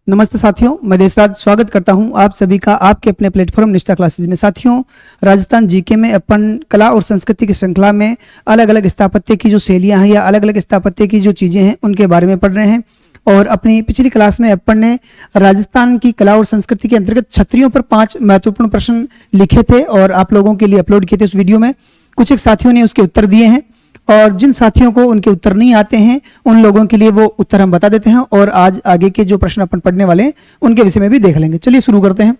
नमस्ते साथियों, मैं देशराज स्वागत करता हूं आप सभी का आपके अपने प्लेटफॉर्म निष्ठा क्लासेज में। साथियों, राजस्थान जीके में अपन कला और संस्कृति की श्रृंखला में अलग अलग स्थापत्य की जो शैलियां हैं या अलग अलग स्थापत्य की जो चीज़ें हैं उनके बारे में पढ़ रहे हैं। और अपनी पिछली क्लास में अपन ने राजस्थान की कला और संस्कृति के अंतर्गत छतरियों पर 5 महत्वपूर्ण प्रश्न लिखे थे और आप लोगों के लिए अपलोड किए थे उस वीडियो में। कुछ एक साथियों ने उसके उत्तर दिए हैं और जिन साथियों को उनके उत्तर नहीं आते हैं उन लोगों के लिए वो उत्तर हम बता देते हैं और आज आगे के जो प्रश्न अपन पढ़ने वाले हैं उनके विषय में भी देख लेंगे। चलिए शुरू करते हैं।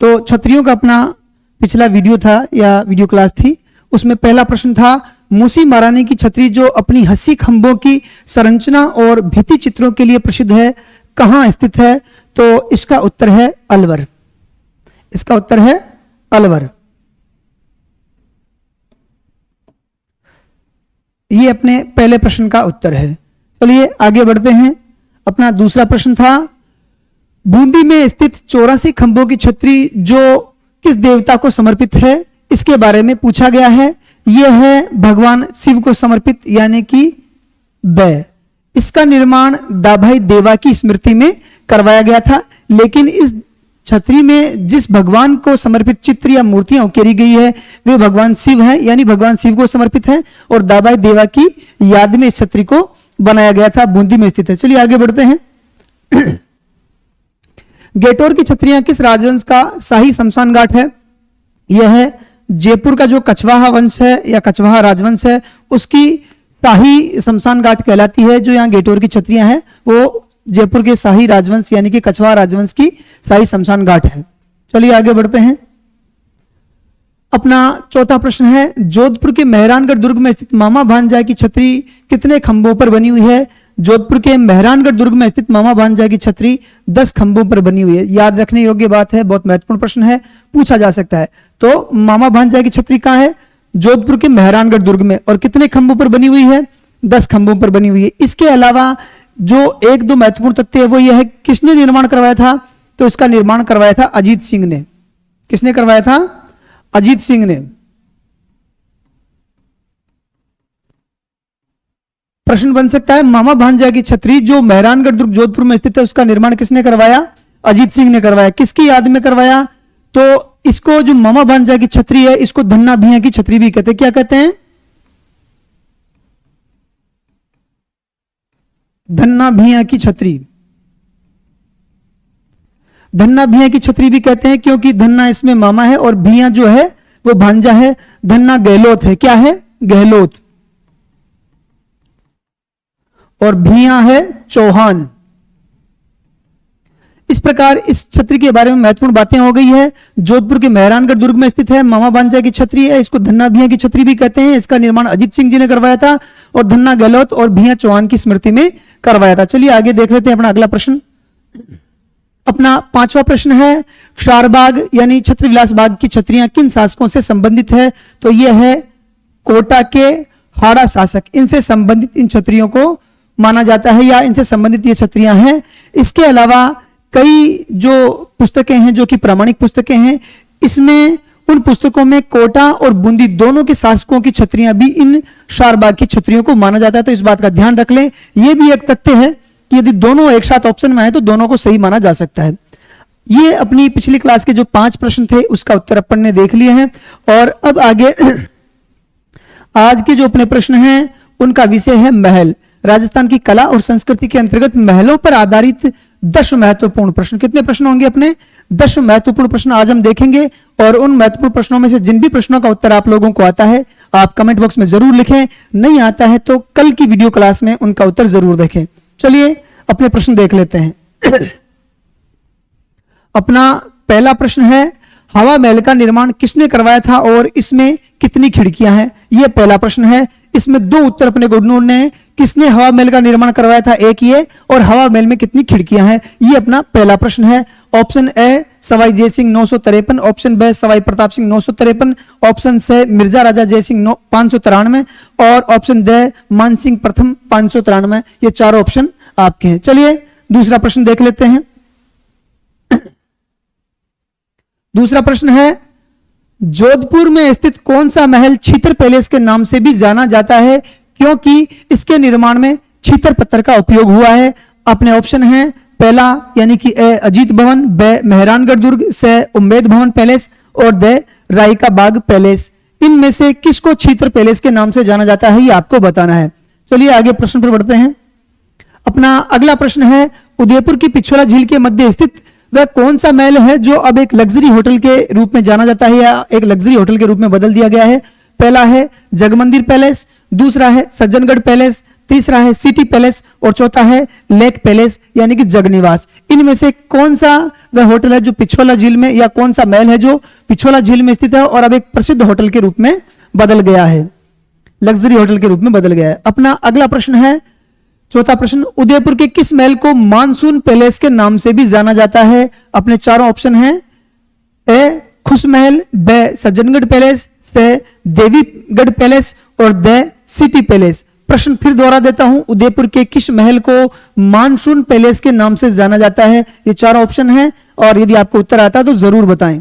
तो छतरियों का अपना पिछला वीडियो था या वीडियो क्लास थी, उसमें पहला प्रश्न था मूसी महारानी की छतरी जो अपनी हंसी खंभों की संरचना और भित्ति चित्रों के लिए प्रसिद्ध है, कहाँ स्थित है? तो इसका उत्तर है अलवर। इसका उत्तर है अलवर। ये अपने पहले प्रश्न का उत्तर है। चलिए आगे बढ़ते हैं। अपना दूसरा प्रश्न था बूंदी में स्थित 84 खंभों की छतरी जो किस देवता को समर्पित है, इसके बारे में पूछा गया है। यह है भगवान शिव को समर्पित यानी कि बै। इसका निर्माण दाभाई देवा की स्मृति में करवाया गया था, लेकिन इस छतरी में जिस भगवान को समर्पित चित्र या मूर्तियां उकेरी गई है वे भगवान शिव हैं, यानी भगवान शिव को समर्पित है और दाभाई देवा की याद में इस छतरी को बनाया गया था, बूंदी में स्थित है। चलिए आगे बढ़ते हैं। गेटोर की छतरियां किस राजवंश का शाही शमशान घाट है? यह है जयपुर का जो कछवाहा वंश है या कछवाहा राजवंश है उसकी शाही शमशान घाट कहलाती है। जो यहाँ गेटोर की छतरियां हैं वो जयपुर के शाही राजवंश यानी कि कछवाहा राजवंश की शाही शमशान घाट है। चलिए आगे बढ़ते हैं। अपना चौथा प्रश्न है जोधपुर के मेहरानगढ़ दुर्ग में स्थित मामा भांजा की छतरी कितने खंभों पर बनी हुई है? जोधपुर के मेहरानगढ़ दुर्ग में स्थित मामा भांजा की छतरी 10 खंभों पर बनी हुई है। याद रखने योग्य बात है, बहुत महत्वपूर्ण प्रश्न है, पूछा जा सकता है। तो मामा भांजा की छतरी कहाँ है? जोधपुर के मेहरानगढ़ दुर्ग में। और कितने खंभों पर बनी हुई है? 10 खंभों पर बनी हुई है। इसके अलावा जो एक दो महत्वपूर्ण तथ्य है वो यह है किसने निर्माण करवाया था? तो इसका निर्माण करवाया था अजीत सिंह ने। किसने करवाया था? अजीत सिंह ने। प्रश्न बन सकता है मामा भांजा की छतरी जो मेहरानगढ़ दुर्ग जोधपुर में स्थित है उसका निर्माण किसने करवाया? अजीत सिंह ने करवाया। किसकी याद में करवाया? तो इसको जो मामा भांजा की छतरी है इसको धन्ना भिया की छतरी भी कहते हैं। क्या कहते हैं? धन्ना भिया की छतरी। धन्ना भिया की छतरी भी कहते हैं क्योंकि धन्ना इसमें मामा है और भिया जो है वो भांजा है। धन्ना गहलोत है। क्या है? गहलोत। और भिया है चौहान। इस प्रकार इस छतरी के बारे में महत्वपूर्ण बातें हो गई है। जोधपुर के मेहरानगढ़ दुर्ग में स्थित है, मामा भांजा की छतरी है, इसको धन्ना भिया की छतरी भी कहते हैं। इसका निर्माण अजीत सिंह जी ने करवाया था और धन्ना गहलोत और भिया चौहान की स्मृति में करवाया था। चलिए आगे देख लेते हैं अपना अगला प्रश्न। अपना पांचवा प्रश्न है क्षारबाग यानी छत्र विलास बाग की छतरियां किन शासकों से संबंधित है? तो यह है कोटा के हाड़ा शासक। इनसे संबंधित इन छतरियों को माना जाता है या इनसे संबंधित ये छतरियां हैं। इसके अलावा कई जो पुस्तकें हैं जो कि प्रामाणिक पुस्तकें हैं, इसमें उन पुस्तकों में कोटा और बूंदी दोनों के शासकों की छतरियां भी इन क्षारबाग की छतरियों को माना जाता है। तो इस बात का ध्यान रख लें। यह भी एक तथ्य है कि यदि दोनों एक साथ ऑप्शन में आए तो दोनों को सही माना जा सकता है। ये अपनी पिछली क्लास के जो 5 प्रश्न थे उसका उत्तर अपन ने देख लिए हैं और अब आगे आज के जो अपने प्रश्न हैं उनका विषय है महल। राजस्थान की कला और संस्कृति के अंतर्गत महलों पर आधारित 10 महत्वपूर्ण प्रश्न। कितने प्रश्न होंगे अपने? 10 महत्वपूर्ण प्रश्न आज हम देखेंगे और उन महत्वपूर्ण प्रश्नों में से जिन भी प्रश्नों का उत्तर आप लोगों को आता है आप कमेंट बॉक्स में जरूर लिखें, नहीं आता है तो कल की वीडियो क्लास में उनका उत्तर जरूर देखें। चलिए अपने प्रश्न देख लेते हैं। अपना पहला प्रश्न है हवा महल का निर्माण किसने करवाया था और इसमें कितनी खिड़कियां हैं? यह पहला प्रश्न है। इसमें 2 उत्तर अपने को ढूंढने हैं। किसने हवा महल का निर्माण करवाया था? एक ये, और हवा महल में कितनी खिड़कियां हैं? ये अपना पहला प्रश्न है। Option A Sawai Jai Singh 953, option B Sawai Pratap Singh 953, option C Mirza Raja Jai Singh 593 और ऑप्शन डी मान सिंह प्रथम 593। ये चारों ऑप्शन आपके हैं। चलिए दूसरा प्रश्न देख लेते हैं। दूसरा प्रश्न है जोधपुर में स्थित कौन सा महल छीतर पैलेस के नाम से भी जाना जाता है क्योंकि इसके निर्माण में छीतर पत्थर का उपयोग हुआ है? अपने ऑप्शन हैं पहला यानी कि ए अजीत भवन, ब मेहरानगढ़ दुर्ग, स उम्मेद भवन पैलेस और द रायका बाग पैलेस। इनमें से किसको छीतर पैलेस के नाम से जाना जाता है, ये आपको बताना है। चलिए आगे प्रश्न पर बढ़ते हैं। अपना अगला प्रश्न है, उदयपुर की पिछोला झील के मध्य स्थित वह कौन सा महल है जो अब एक लग्जरी होटल के रूप में जाना जाता है या एक लग्जरी होटल के रूप में बदल दिया गया है। पहला है जगमंदिर पैलेस, दूसरा है सज्जनगढ़ पैलेस, तीसरा है सिटी पैलेस और चौथा है लेक पैलेस यानी कि जगनिवास। इनमें से कौन सा वह होटल है जो पिछोला झील में, या कौन सा महल है जो पिछोला झील में स्थित है और अब एक प्रसिद्ध होटल के रूप में बदल गया है, लग्जरी होटल के रूप में बदल गया है। अपना अगला प्रश्न है, चौथा प्रश्न, उदयपुर के किस महल को मानसून पैलेस के नाम से भी जाना जाता है। अपने चारों ऑप्शन हैं ए खुश महल, ब सज्जनगढ़ पैलेस, स देवीगढ़ पैलेस और द सिटी पैलेस। प्रश्न फिर दोहरा देता हूं, उदयपुर के किस महल को मानसून पैलेस के नाम से जाना जाता है। ये चारों ऑप्शन हैं और यदि आपको उत्तर आता है तो जरूर बताएं।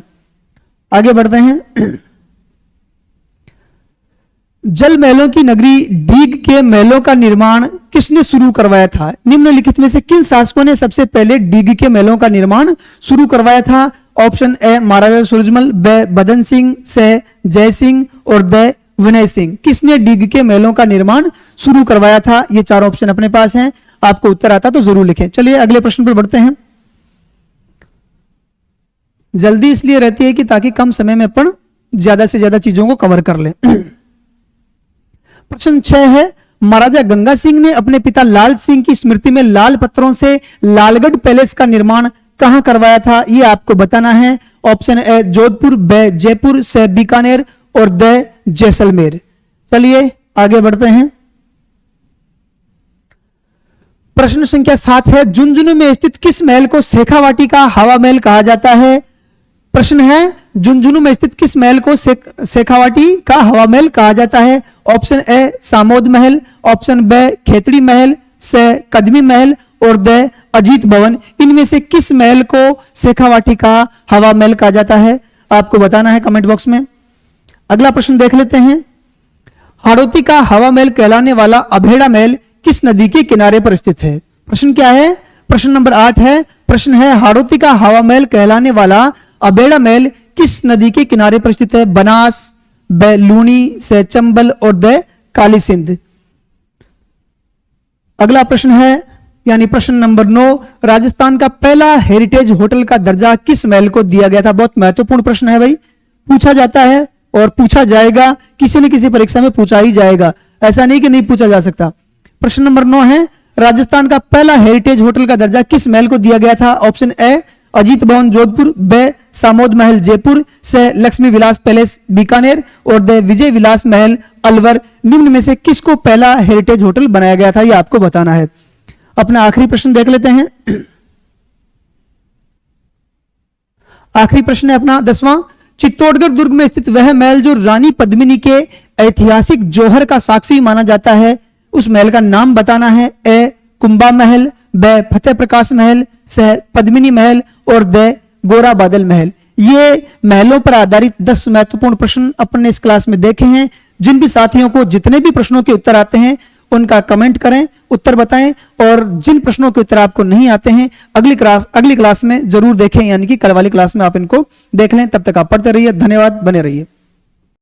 आगे बढ़ते हैं। जल महलों की नगरी डीग के महलों का निर्माण किसने शुरू करवाया था। निम्नलिखित में से किन शासकों ने सबसे पहले डीग के महलों का निर्माण शुरू करवाया था। ऑप्शन ए महाराजा सूरजमल, ब बदन सिंह, स जय सिंह और द विनय सिंह। किसने डीग के महलों का निर्माण शुरू करवाया था। ये चारों ऑप्शन अपने पास हैं, आपको उत्तर आता तो जरूर लिखें। चलिए अगले प्रश्न पर बढ़ते हैं। जल्दी इसलिए रहती है कि ताकि कम समय में अपन ज्यादा से ज्यादा चीजों को कवर कर लें। प्रश्न 6 है, महाराजा गंगा सिंह ने अपने पिता लाल सिंह की स्मृति में लाल पत्थरों से लालगढ़ पैलेस का निर्माण कहां करवाया था। यह आपको बताना है। ऑप्शन ए जोधपुर, ब जयपुर, स बीकानेर और द जैसलमेर। चलिए आगे बढ़ते हैं। प्रश्न संख्या 7 है, झुंझुनू में स्थित किस महल को शेखावाटी का हवा महल कहा जाता है। प्रश्न है, झुंझुनू में स्थित किस महल को शेखावाटी का हवा महल कहा जाता है। Option A Samode Mahal, option ब खेतड़ी महल, स कदमी महल और द अजीत भवन। इनमें से किस महल को शेखावाटी का हवा महल कहा जाता है, आपको बताना है कमेंट बॉक्स में। अगला प्रश्न देख लेते हैं। हाड़ौती का हवा महल कहलाने वाला अभेड़ा महल किस नदी के किनारे पर स्थित है। प्रश्न क्या है, प्रश्न नंबर 8 है। प्रश्न है, हाड़ौती का हवा महल कहलाने वाला अभेड़ा महल किस नदी के किनारे पर स्थित है। बनास, ब लूनी, से चंबल और द काली सिंध। अगला प्रश्न है यानी प्रश्न नंबर 9, राजस्थान का पहला हेरिटेज होटल का दर्जा किस महल को दिया गया था। बहुत महत्वपूर्ण प्रश्न है भाई, पूछा जाता है और पूछा जाएगा, किसी न किसी परीक्षा में पूछा ही जाएगा, ऐसा नहीं कि नहीं पूछा जा सकता। प्रश्न नंबर 9 है, राजस्थान का पहला हेरिटेज होटल का दर्जा किस महल को दिया गया था। ऑप्शन ए अजीत भवन जोधपुर, ब सामोद महल जयपुर, स लक्ष्मी विलास पैलेस बीकानेर और द विजय विलास महल अलवर। निम्न में से किसको पहला हेरिटेज होटल बनाया गया था, यह आपको बताना है। अपना आखिरी प्रश्न देख लेते हैं। आखिरी प्रश्न है अपना 10वां, चित्तौड़गढ़ दुर्ग में स्थित वह महल जो रानी पद्मिनी के ऐतिहासिक जौहर का साक्षी माना जाता है, उस महल का नाम बताना है। ए कुंभा महल, ब फतेह प्रकाश महल, स पद्मिनी महल और द गोरा बादल महल। ये महलों पर आधारित 10 महत्वपूर्ण प्रश्न अपन ने इस क्लास में देखे हैं। जिन भी साथियों को जितने भी प्रश्नों के उत्तर आते हैं उनका कमेंट करें, उत्तर बताएं, और जिन प्रश्नों के उत्तर आपको नहीं आते हैं अगली क्लास में जरूर देखें, यानी कि कल वाली क्लास में आप इनको देख लें। तब तक आप पढ़ते रहिए। धन्यवाद, बने रहिए।